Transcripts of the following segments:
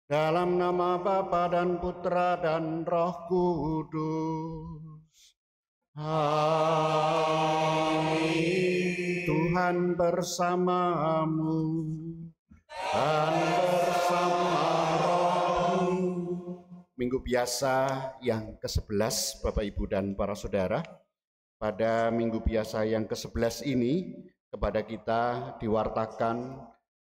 Dalam nama Bapa dan Putra dan Roh Kudus. Amin. Tuhan bersamamu dan bersama rohmu. Minggu biasa yang ke-11 Bapak Ibu dan para saudara. Pada minggu biasa yang ke-11 ini kepada kita diwartakan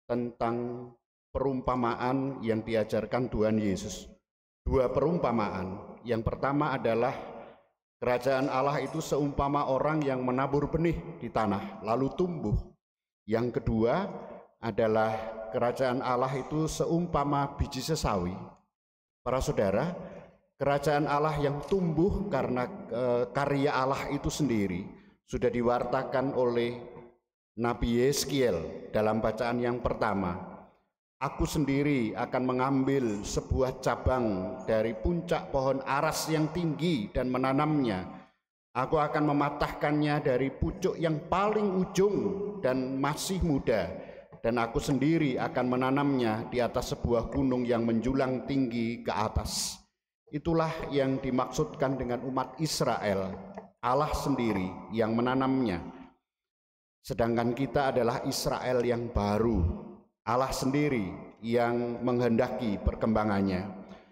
tentang perumpamaan yang diajarkan Tuhan Yesus. Dua perumpamaan. Yang pertama adalah kerajaan Allah itu seumpama orang yang menabur benih di tanah lalu tumbuh. Yang kedua adalah kerajaan Allah itu seumpama biji sesawi. Para saudara, kerajaan Allah yang tumbuh karena karya Allah itu sendiri sudah diwartakan oleh Nabi Yeskiel dalam bacaan yang pertama. Aku sendiri akan mengambil sebuah cabang dari puncak pohon aras yang tinggi dan menanamnya. Aku akan mematahkannya dari pucuk yang paling ujung dan masih muda. Dan aku sendiri akan menanamnya di atas sebuah gunung yang menjulang tinggi ke atas. Itulah yang dimaksudkan dengan umat Israel. Allah sendiri yang menanamnya. Sedangkan kita adalah Israel yang baru. Allah sendiri yang menghendaki perkembangannya.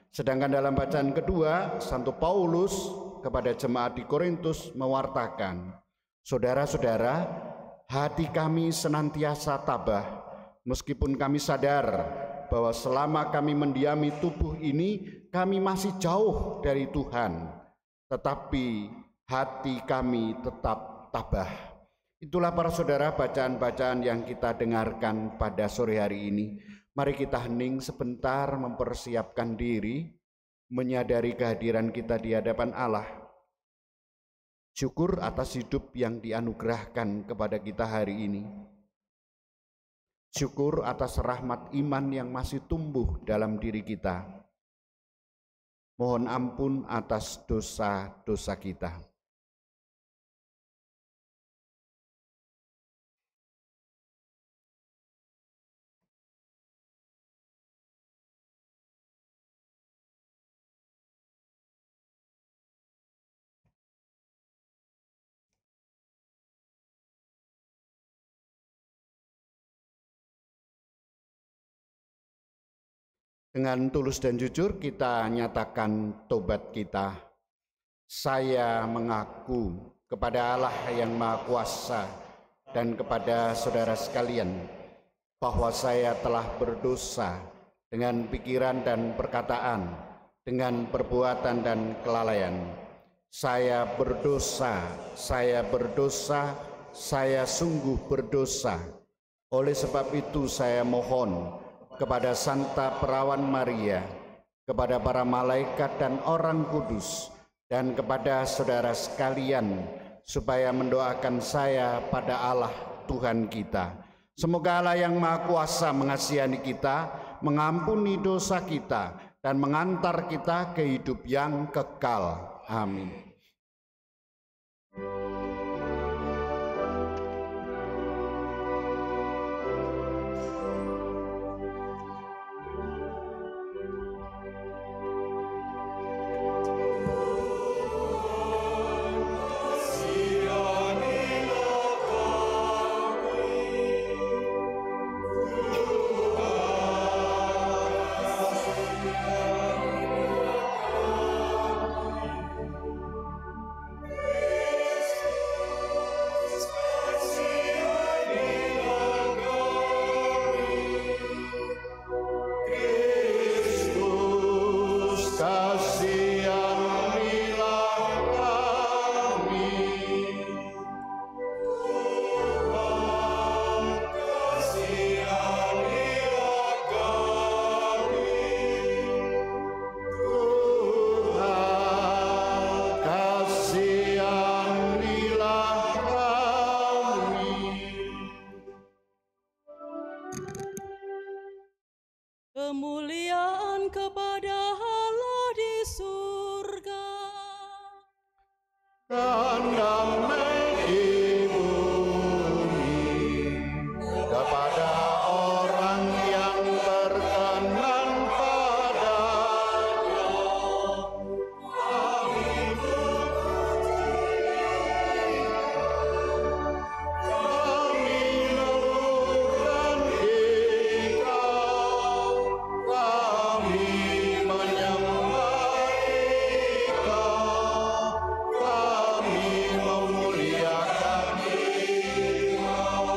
Sedangkan dalam bacaan kedua, Santo Paulus kepada jemaat di Korintus mewartakan, saudara-saudara, hati kami senantiasa tabah, meskipun kami sadar bahwa selama kami mendiami tubuh ini, kami masih jauh dari Tuhan, tetapi hati kami tetap tabah. Itulah para saudara bacaan-bacaan yang kita dengarkan pada sore hari ini. Mari kita hening sebentar mempersiapkan diri, menyadari kehadiran kita di hadapan Allah. Syukur atas hidup yang dianugerahkan kepada kita hari ini. Syukur atas rahmat iman yang masih tumbuh dalam diri kita. Mohon ampun atas dosa-dosa kita. Dengan tulus dan jujur kita nyatakan tobat kita. Saya mengaku kepada Allah yang Maha Kuasa dan kepada saudara sekalian bahwa saya telah berdosa dengan pikiran dan perkataan, dengan perbuatan dan kelalaian. Saya berdosa, saya sungguh berdosa. Oleh sebab itu saya mohon kepada Santa Perawan Maria, kepada para malaikat dan orang kudus, dan kepada saudara sekalian, supaya mendoakan saya pada Allah Tuhan kita. Semoga Allah yang Maha Kuasa mengasihani kita, mengampuni dosa kita, dan mengantar kita ke hidup yang kekal. Amin. kemuliaan kepada Allah di surga, dan damai di bumi kepada orang yang berkenan padanya. Kami meluhurkan Engkau, kami menyembah Engkau, kami memuliakan Engkau.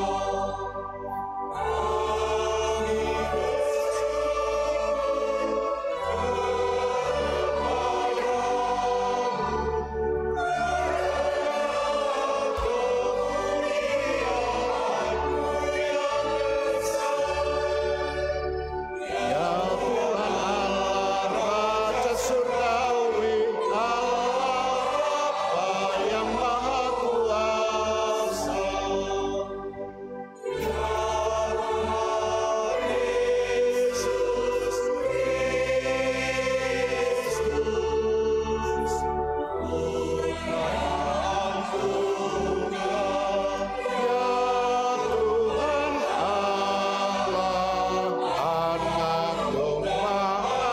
Ya Tuhan Allah Raja Surgawi, Allah Bapa yang Maha Kuasa. Ya Tuhan Yesus Kristus, Putra yang tunggal. Ya Tuhan Allah, Anak Domba Allah, Putra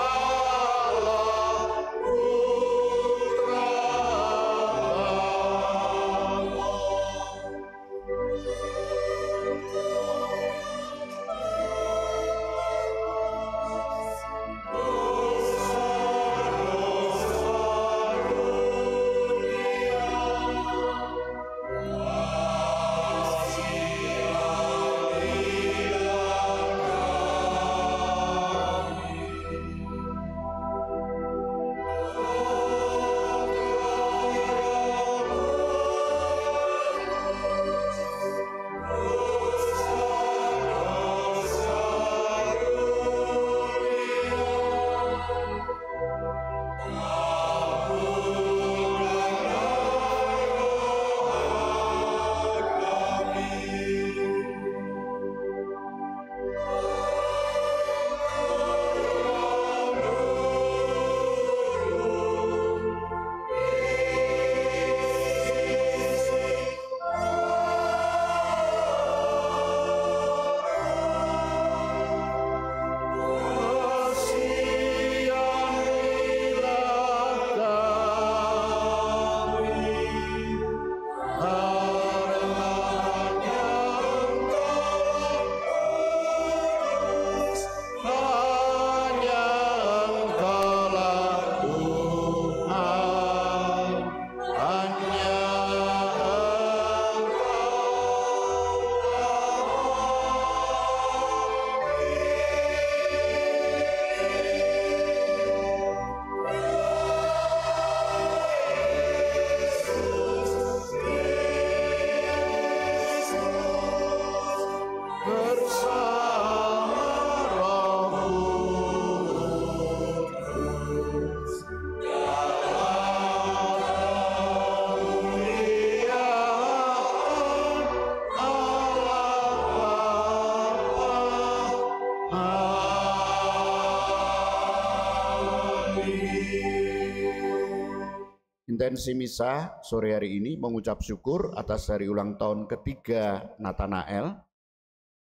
Intensi misa sore hari ini mengucap syukur atas hari ulang tahun ketiga Nathanael.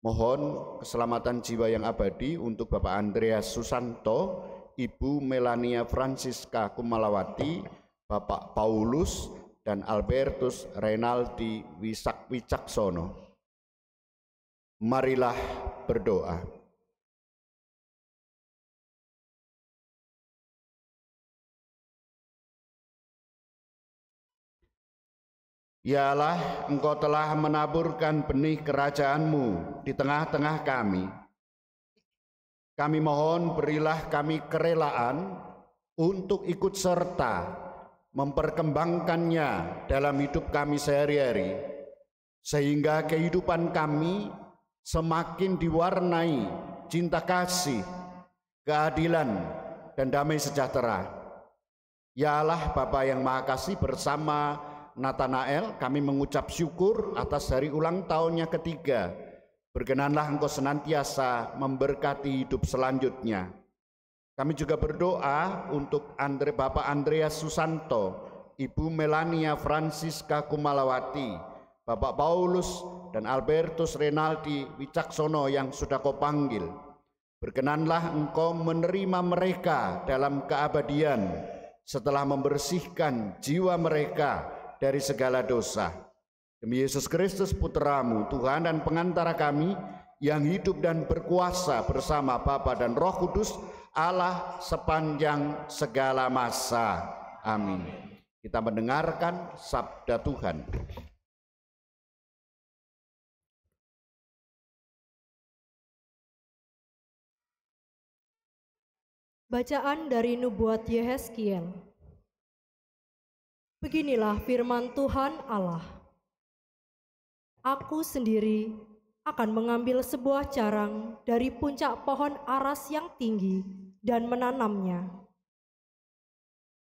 Mohon keselamatan jiwa yang abadi untuk Bapak Andreas Susanto, Ibu Melania Francisca Kumalawati, Bapak Paulus dan Albertus Renaldi Wicaksono. Marilah berdoa. Ya Allah, Engkau telah menaburkan benih kerajaan-Mu di tengah-tengah kami. Kami mohon berilah kami kerelaan untuk ikut serta memperkembangkannya dalam hidup kami sehari-hari, sehingga kehidupan kami semakin diwarnai cinta kasih, keadilan, dan damai sejahtera. Ya Allah, Bapa yang Maha Kasih, bersama Nathanael kami mengucap syukur atas hari ulang tahunnya ketiga, Berkenanlah Engkau senantiasa memberkati hidup selanjutnya. Kami juga berdoa untuk Bapak Andreas Susanto, Ibu Melania Francisca Kumalawati, Bapak Paulus dan Albertus Renaldi Wicaksono yang sudah Kau panggil. Berkenanlah Engkau menerima mereka dalam keabadian setelah membersihkan jiwa mereka dari segala dosa. Demi Yesus Kristus Putra-Mu, Tuhan dan pengantara kami, yang hidup dan berkuasa bersama Bapa dan Roh Kudus, Allah sepanjang segala masa. Amin. Kita mendengarkan sabda Tuhan. Bacaan dari Nubuat Yehezkiel. Beginilah firman Tuhan Allah. Aku sendiri akan mengambil sebuah carang dari puncak pohon aras yang tinggi dan menanamnya.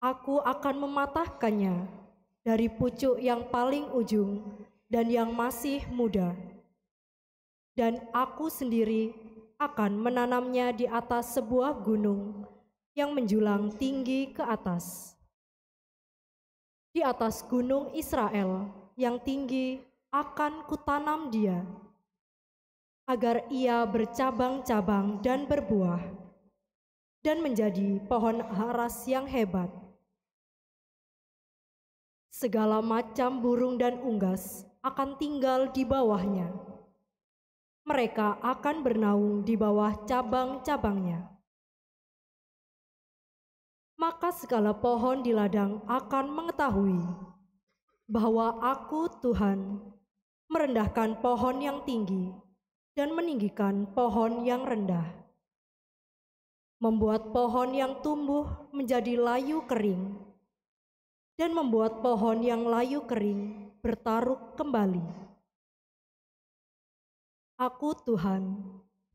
Aku akan mematahkannya dari pucuk yang paling ujung dan yang masih muda. Dan aku sendiri akan menanamnya di atas sebuah gunung yang menjulang tinggi ke atas. Di atas gunung Israel yang tinggi akan kutanam dia, agar ia bercabang-cabang dan berbuah, dan menjadi pohon aras yang hebat. Segala macam burung dan unggas akan tinggal di bawahnya. Mereka akan bernaung di bawah cabang-cabangnya. Maka segala pohon di ladang akan mengetahui bahwa Aku, Tuhan, merendahkan pohon yang tinggi dan meninggikan pohon yang rendah, membuat pohon yang tumbuh menjadi layu kering, dan membuat pohon yang layu kering bertaruk kembali. Aku, Tuhan,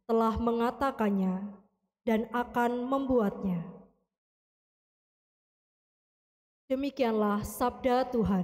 telah mengatakannya dan akan membuatnya. Demikianlah sabda Tuhan.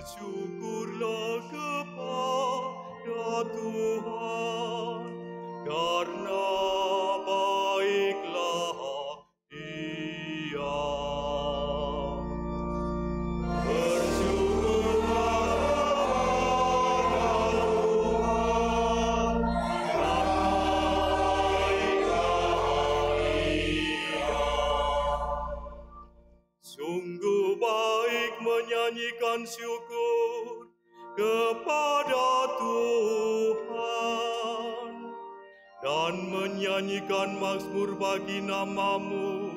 Bersyukurlah kepada Tuhan, karena baiklah Dia. Bersyukurlah kepada Tuhan, karena baiklah Dia. Sungguh baik menyanyikan syukur kepada Tuhan dan menyanyikan mazmur bagi nama-Mu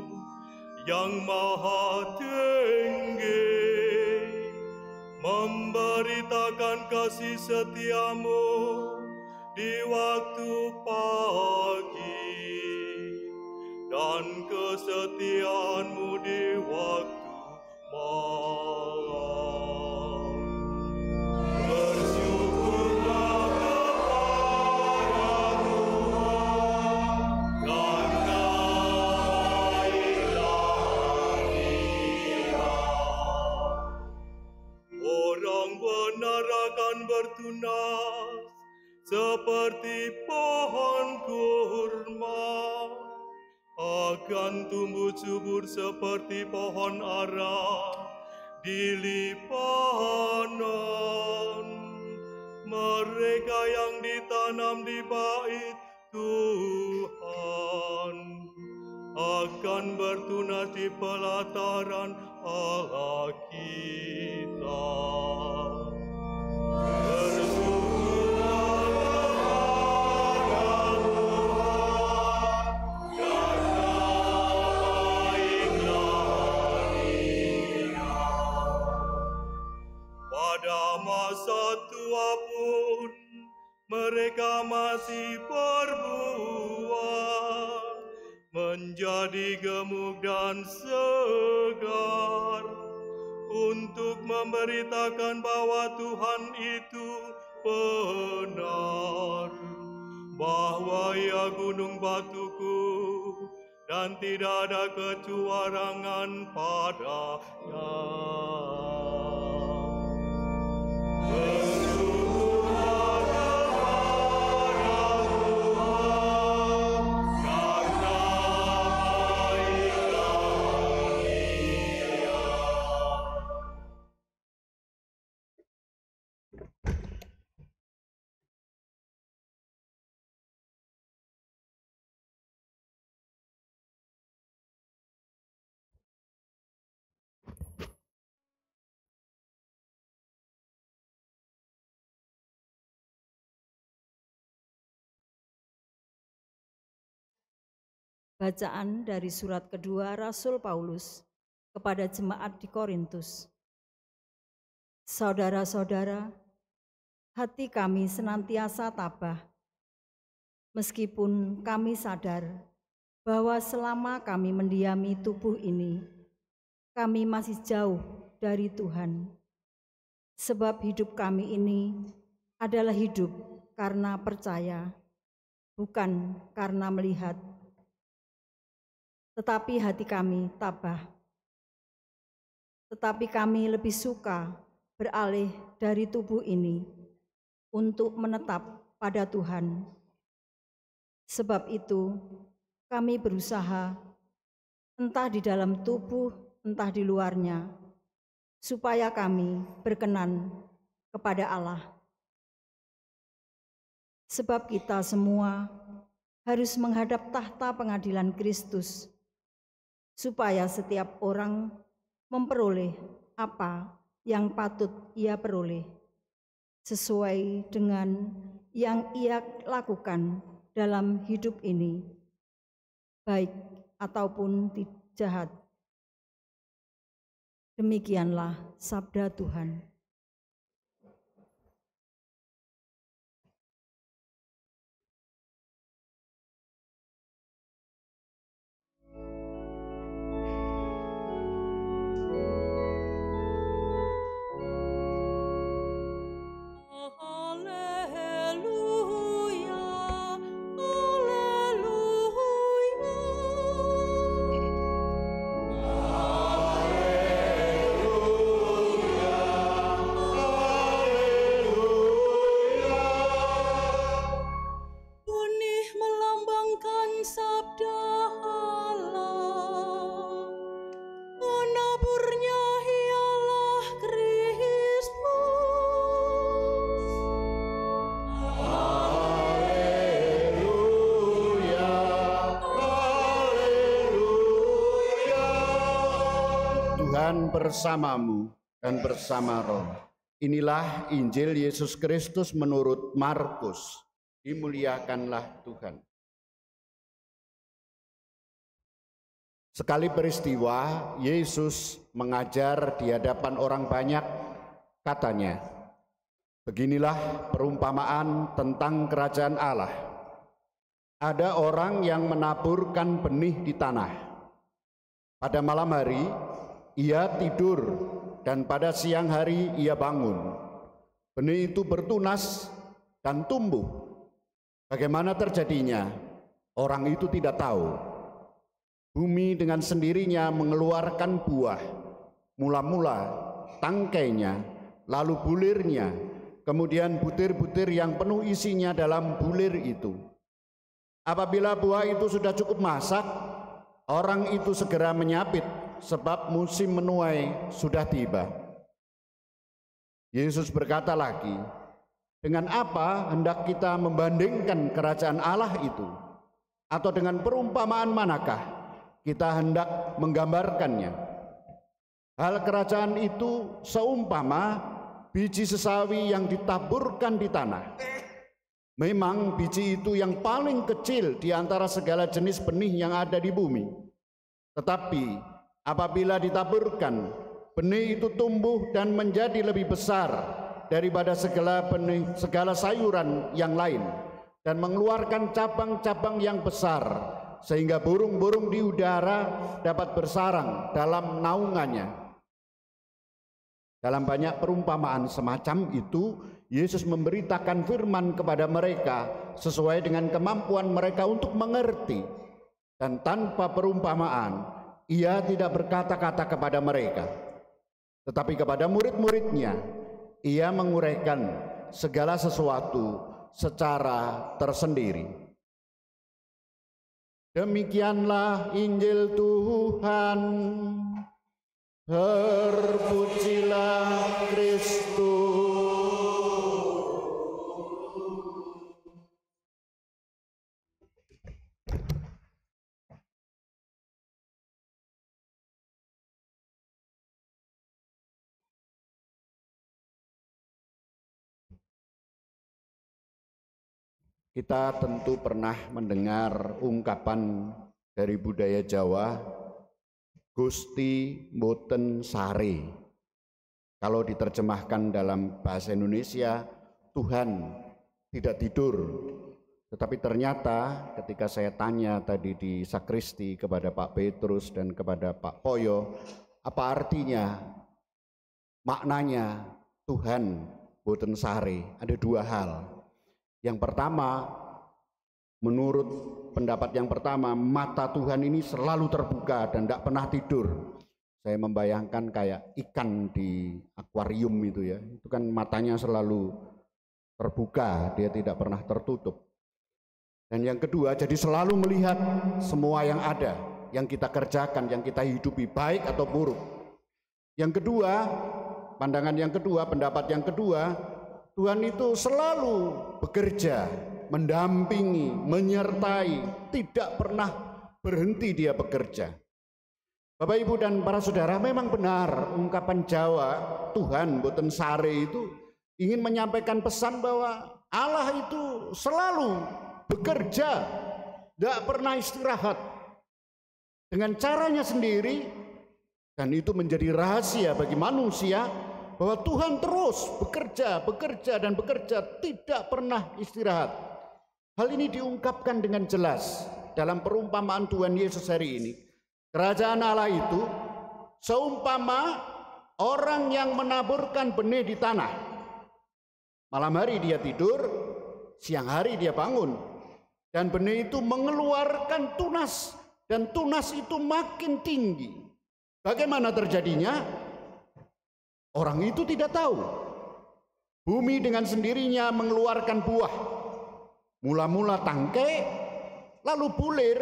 yang maha tinggi, memberitakan kasih setia-Mu di waktu pagi dan kesetiaan-Mu di waktu malam. Bersyukurlah kepada Tuhan, karena baiklah Dia. Orang benar akan bertunas seperti pohon kurma, akan tumbuh subur seperti pohon ara di Libanon. Mereka yang ditanam di bait Tuhan akan bertunas di pelataran Allah kita. mereka masih berbuah, menjadi gemuk dan segar, untuk memberitakan bahwa Tuhan itu benar, bahwa Ia gunung batuku, dan tidak ada kecurangan padanya. Bacaan dari surat kedua Rasul Paulus kepada jemaat di Korintus. Saudara-saudara, hati kami senantiasa tabah, meskipun kami sadar bahwa selama kami mendiami tubuh ini, kami masih jauh dari Tuhan. Sebab hidup kami ini adalah hidup karena percaya, bukan karena melihat. Tetapi hati kami tabah. Tetapi kami lebih suka beralih dari tubuh ini untuk menetap pada Tuhan. Sebab itu, kami berusaha, entah di dalam tubuh, entah di luarnya, supaya kami berkenan kepada Allah. Sebab kita semua harus menghadap tahta pengadilan Kristus, supaya setiap orang memperoleh apa yang patut ia peroleh, sesuai dengan yang ia lakukan dalam hidup ini, baik ataupun jahat. Demikianlah sabda Tuhan. Tuhan bersamamu dan bersama roh. Inilah Injil Yesus Kristus menurut Markus. Dimuliakanlah Tuhan. Sekali peristiwa, Yesus mengajar di hadapan orang banyak, katanya, beginilah perumpamaan tentang kerajaan Allah. Ada orang yang menaburkan benih di tanah. Pada malam hari, ia tidur, dan pada siang hari ia bangun. Benih itu bertunas dan tumbuh. Bagaimana terjadinya? Orang itu tidak tahu. Bumi dengan sendirinya mengeluarkan buah, mula-mula tangkainya, lalu bulirnya, kemudian butir-butir yang penuh isinya dalam bulir itu. Apabila buah itu sudah cukup masak, orang itu segera menyapit, sebab musim menuai sudah tiba. Yesus berkata lagi, dengan apa hendak kita membandingkan kerajaan Allah itu? Atau dengan perumpamaan manakah kita hendak menggambarkannya? Hal kerajaan itu seumpama biji sesawi yang ditaburkan di tanah. Memang biji itu yang paling kecil di antara segala jenis benih yang ada di bumi. Tetapi apabila ditaburkan, benih itu tumbuh dan menjadi lebih besar daripada segala sayuran yang lain, dan mengeluarkan cabang-cabang yang besar, sehingga burung-burung di udara dapat bersarang dalam naungannya. Dalam banyak perumpamaan semacam itu, Yesus memberitakan firman kepada mereka sesuai dengan kemampuan mereka untuk mengerti. Dan tanpa perumpamaan, ia tidak berkata-kata kepada mereka, tetapi kepada murid-muridnya, ia menguraikan segala sesuatu secara tersendiri. Demikianlah Injil Tuhan. Terpujilah Kristus. Kita tentu pernah mendengar ungkapan dari budaya Jawa, Gusti Mboten Sare. Kalau diterjemahkan dalam bahasa Indonesia, Tuhan tidak tidur. Tetapi ternyata ketika saya tanya tadi di sakristi kepada Pak Petrus dan kepada Pak Poyo, apa artinya, maknanya Tuhan Mboten Sare? Ada dua hal. Yang pertama, menurut pendapat yang pertama, mata Tuhan ini selalu terbuka dan tidak pernah tidur. Saya membayangkan kayak ikan di akuarium itu ya, itu kan matanya selalu terbuka, dia tidak pernah tertutup. Dan yang kedua, jadi selalu melihat semua yang ada, yang kita kerjakan, yang kita hidupi, baik atau buruk. Yang kedua, pandangan yang kedua, pendapat yang kedua, Tuhan itu selalu bekerja, mendampingi, menyertai, tidak pernah berhenti dia bekerja. Bapak, Ibu, dan para saudara, memang benar ungkapan Jawa Tuhan Mboten Sare itu ingin menyampaikan pesan bahwa Allah itu selalu bekerja, tidak pernah istirahat dengan caranya sendiri, dan itu menjadi rahasia bagi manusia bahwa Tuhan terus bekerja, tidak pernah istirahat. Hal ini diungkapkan dengan jelas dalam perumpamaan Tuhan Yesus hari ini. Kerajaan Allah itu seumpama orang yang menaburkan benih di tanah. Malam hari dia tidur, siang hari dia bangun, dan benih itu mengeluarkan tunas, dan tunas itu makin tinggi. Bagaimana terjadinya? Orang itu tidak tahu. Bumi dengan sendirinya mengeluarkan buah. Mula-mula tangkai, lalu bulir,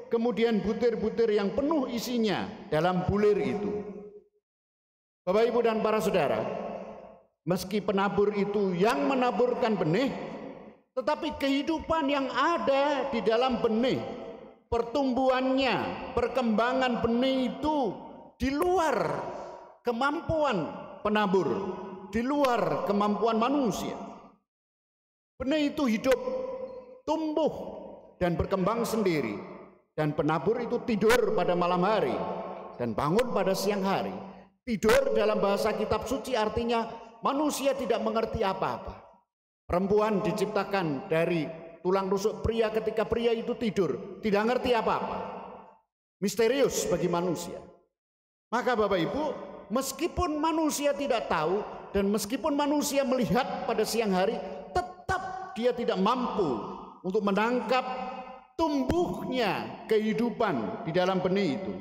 kemudian butir-butir yang penuh isinya dalam bulir itu. Bapak, Ibu, dan para saudara, meski penabur itu yang menaburkan benih, tetapi kehidupan yang ada di dalam benih, pertumbuhannya, perkembangan benih itu di luar kemampuan penabur, di luar kemampuan manusia. Benih itu hidup, tumbuh, dan berkembang sendiri. Dan penabur itu tidur pada malam hari dan bangun pada siang hari. Tidur dalam bahasa kitab suci artinya manusia tidak mengerti apa-apa. Perempuan diciptakan dari tulang rusuk pria ketika pria itu tidur, tidak ngerti apa-apa. Misterius bagi manusia. Maka Bapak, Ibu, meskipun manusia tidak tahu dan meskipun manusia melihat pada siang hari, tetap dia tidak mampu untuk menangkap tumbuhnya kehidupan di dalam benih itu.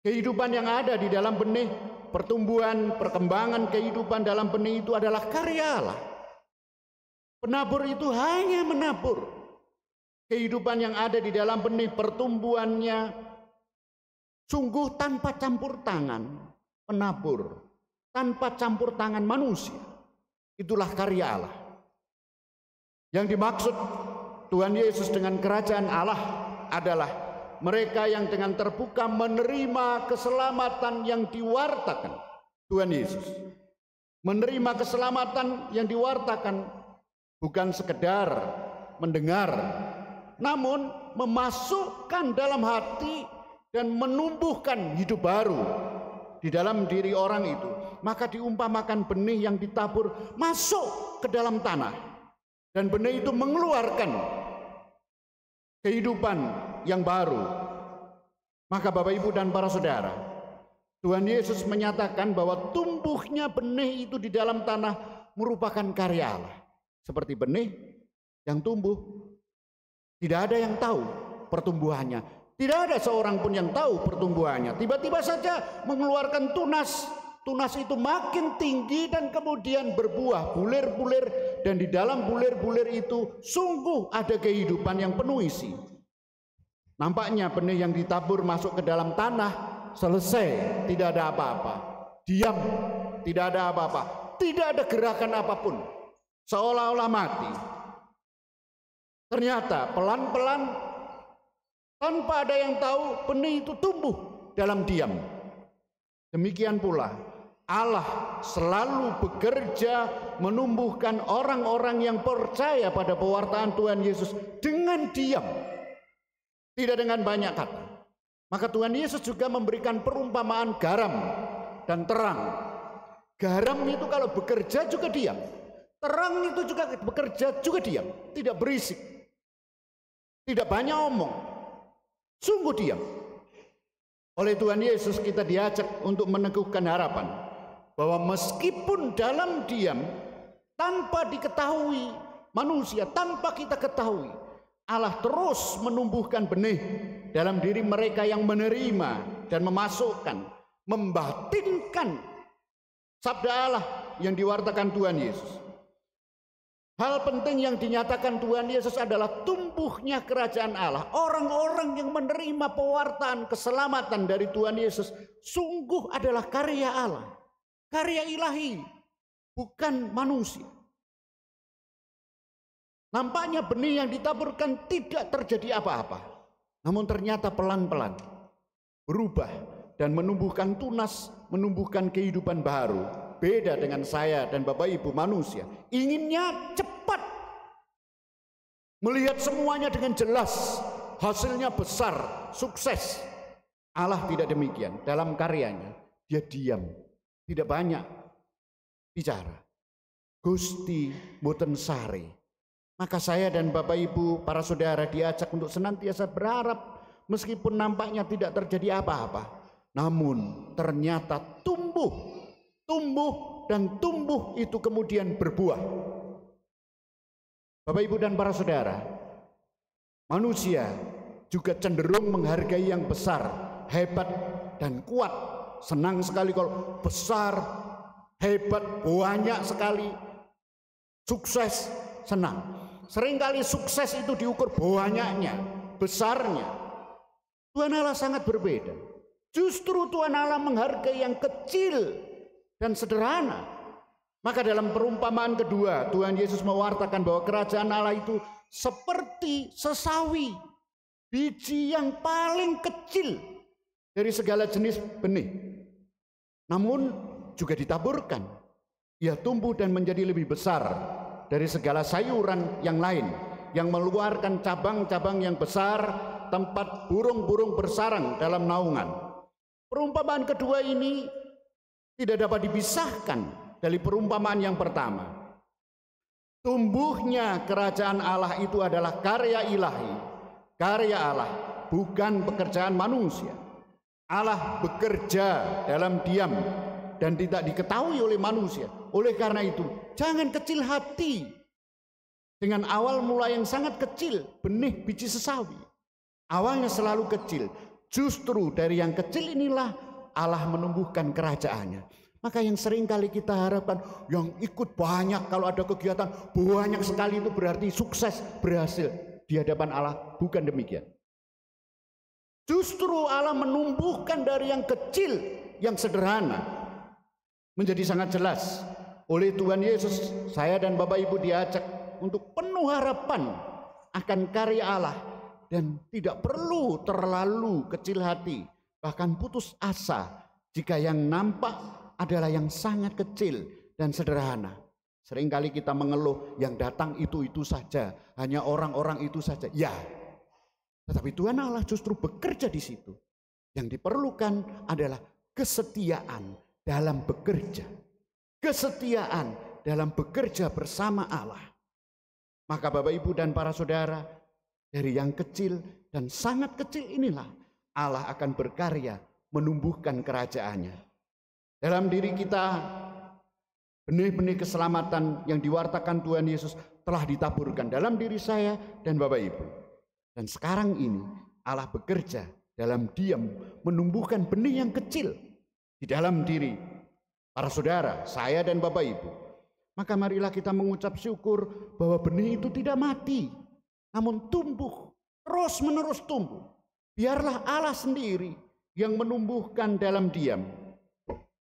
Kehidupan yang ada di dalam benih, pertumbuhan, perkembangan kehidupan dalam benih itu adalah karya Allah. Penabur itu hanya menabur. Kehidupan yang ada di dalam benih, pertumbuhannya sungguh tanpa campur tangan penabur, tanpa campur tangan manusia. Itulah karya Allah. Yang dimaksud Tuhan Yesus dengan kerajaan Allah adalah mereka yang dengan terbuka menerima keselamatan yang diwartakan Tuhan Yesus. Menerima keselamatan yang diwartakan bukan sekedar mendengar, namun memasukkan dalam hati dan menumbuhkan hidup baru di dalam diri orang itu, maka diumpamakan benih yang ditabur masuk ke dalam tanah, dan benih itu mengeluarkan kehidupan yang baru. Maka Bapak Ibu dan para saudara, Tuhan Yesus menyatakan bahwa tumbuhnya benih itu di dalam tanah merupakan karya Allah. Seperti benih yang tumbuh, tidak ada yang tahu pertumbuhannya. Tidak ada seorang pun yang tahu pertumbuhannya. Tiba-tiba saja mengeluarkan tunas. Tunas itu makin tinggi dan kemudian berbuah, bulir-bulir, dan di dalam bulir-bulir itu sungguh ada kehidupan yang penuh isi. Nampaknya benih yang ditabur masuk ke dalam tanah, selesai, tidak ada apa-apa. Diam, tidak ada apa-apa. Tidak ada gerakan apapun. Seolah-olah mati. Ternyata pelan-pelan, tanpa ada yang tahu, benih itu tumbuh dalam diam. Demikian pula Allah selalu bekerja menumbuhkan orang-orang yang percaya pada pewartaan Tuhan Yesus dengan diam, tidak dengan banyak kata. Maka Tuhan Yesus juga memberikan perumpamaan garam dan terang. Garam itu kalau bekerja juga diam, terang itu juga bekerja juga diam, tidak berisik, tidak banyak omong, sungguh diam. Oleh Tuhan Yesus kita diajak untuk meneguhkan harapan bahwa meskipun dalam diam, tanpa diketahui manusia, tanpa kita ketahui, Allah terus menumbuhkan benih dalam diri mereka yang menerima dan memasukkan, membatinkan sabda Allah yang diwartakan Tuhan Yesus. Hal penting yang dinyatakan Tuhan Yesus adalah tumbuhnya kerajaan Allah. Orang-orang yang menerima pewartaan keselamatan dari Tuhan Yesus sungguh adalah karya Allah, karya ilahi, bukan manusia. Nampaknya benih yang ditaburkan tidak terjadi apa-apa, namun ternyata pelan-pelan berubah dan menumbuhkan tunas, menumbuhkan kehidupan baru. Beda dengan saya dan Bapak Ibu manusia, inginnya cepat, melihat semuanya dengan jelas, hasilnya besar, sukses. Allah tidak demikian. Dalam karyanya dia diam, tidak banyak bicara. Gusti boten sare. Maka saya dan Bapak Ibu para saudara diajak untuk senantiasa berharap, meskipun nampaknya tidak terjadi apa-apa, namun ternyata tumbuh dan tumbuh itu kemudian berbuah. Bapak Ibu dan para saudara, manusia juga cenderung menghargai yang besar, hebat dan kuat. Senang sekali kalau besar, hebat, banyak sekali, sukses, senang. Seringkali sukses itu diukur banyaknya, besarnya. Tuhan Allah sangat berbeda. Justru Tuhan Allah menghargai yang kecil dan sederhana. Maka dalam perumpamaan kedua, Tuhan Yesus mewartakan bahwa kerajaan Allah itu seperti sesawi, biji yang paling kecil dari segala jenis benih. Namun juga ditaburkan, ia tumbuh dan menjadi lebih besar dari segala sayuran yang lain, yang mengeluarkan cabang-cabang yang besar, tempat burung-burung bersarang dalam naungan. Perumpamaan kedua ini tidak dapat dipisahkan dari perumpamaan yang pertama. Tumbuhnya kerajaan Allah itu adalah karya ilahi, karya Allah, bukan pekerjaan manusia. Allah bekerja dalam diam dan tidak diketahui oleh manusia. Oleh karena itu, jangan kecil hati dengan awal mula yang sangat kecil, benih biji sesawi. Awalnya selalu kecil. Justru dari yang kecil inilah Allah menumbuhkan kerajaannya. Maka yang sering kali kita harapkan, yang ikut banyak, kalau ada kegiatan banyak sekali itu berarti sukses, berhasil. Di hadapan Allah bukan demikian. Justru Allah menumbuhkan dari yang kecil, yang sederhana, menjadi sangat jelas. Oleh Tuhan Yesus, saya dan Bapak Ibu diajak untuk penuh harapan akan karya Allah. Dan tidak perlu terlalu kecil hati, bahkan putus asa jika yang nampak adalah yang sangat kecil dan sederhana. Seringkali kita mengeluh yang datang itu saja, hanya orang-orang itu saja. Ya, tetapi Tuhan Allah justru bekerja di situ. Yang diperlukan adalah kesetiaan dalam bekerja. Kesetiaan dalam bekerja bersama Allah. Maka Bapak Ibu dan para saudara, dari yang kecil dan sangat kecil inilah Allah akan berkarya menumbuhkan kerajaannya. Dalam diri kita, benih-benih keselamatan yang diwartakan Tuhan Yesus telah ditaburkan dalam diri saya dan Bapak Ibu. Dan sekarang ini Allah bekerja dalam diam menumbuhkan benih yang kecil di dalam diri para saudara, saya dan Bapak Ibu. Maka marilah kita mengucap syukur bahwa benih itu tidak mati, namun tumbuh, terus menerus tumbuh. Biarlah Allah sendiri yang menumbuhkan dalam diam.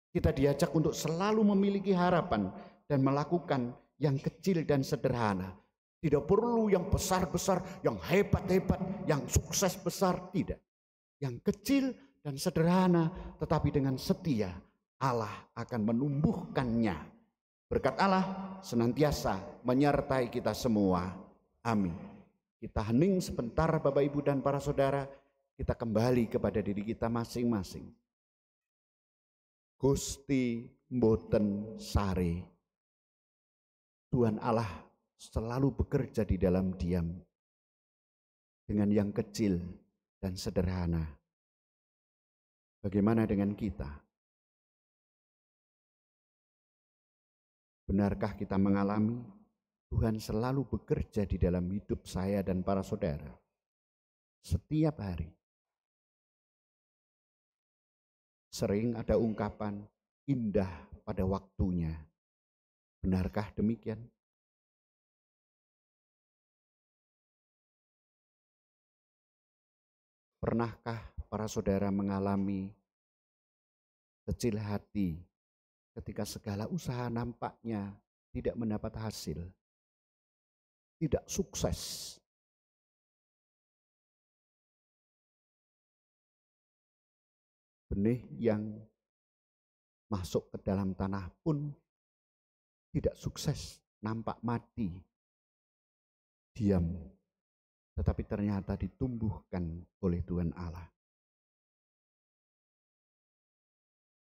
Kita diajak untuk selalu memiliki harapan dan melakukan yang kecil dan sederhana. Tidak perlu yang besar-besar, yang hebat-hebat, yang sukses besar, tidak. Yang kecil dan sederhana, tetapi dengan setia Allah akan menumbuhkannya. Berkat Allah senantiasa menyertai kita semua. Amin. Kita hening sebentar Bapak Ibu dan para saudara. Kita kembali kepada diri kita masing-masing. Gusti mboten sare. Tuhan Allah selalu bekerja di dalam diam. Dengan yang kecil dan sederhana. Bagaimana dengan kita? Benarkah kita mengalami Tuhan selalu bekerja di dalam hidup saya dan para saudara setiap hari? Sering ada ungkapan indah pada waktunya. Benarkah demikian? Pernahkah para saudara mengalami kecil hati ketika segala usaha nampaknya tidak mendapat hasil, tidak sukses? Benih yang masuk ke dalam tanah pun tidak sukses, nampak mati, diam, tetapi ternyata ditumbuhkan oleh Tuhan Allah.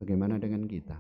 Bagaimana dengan kita?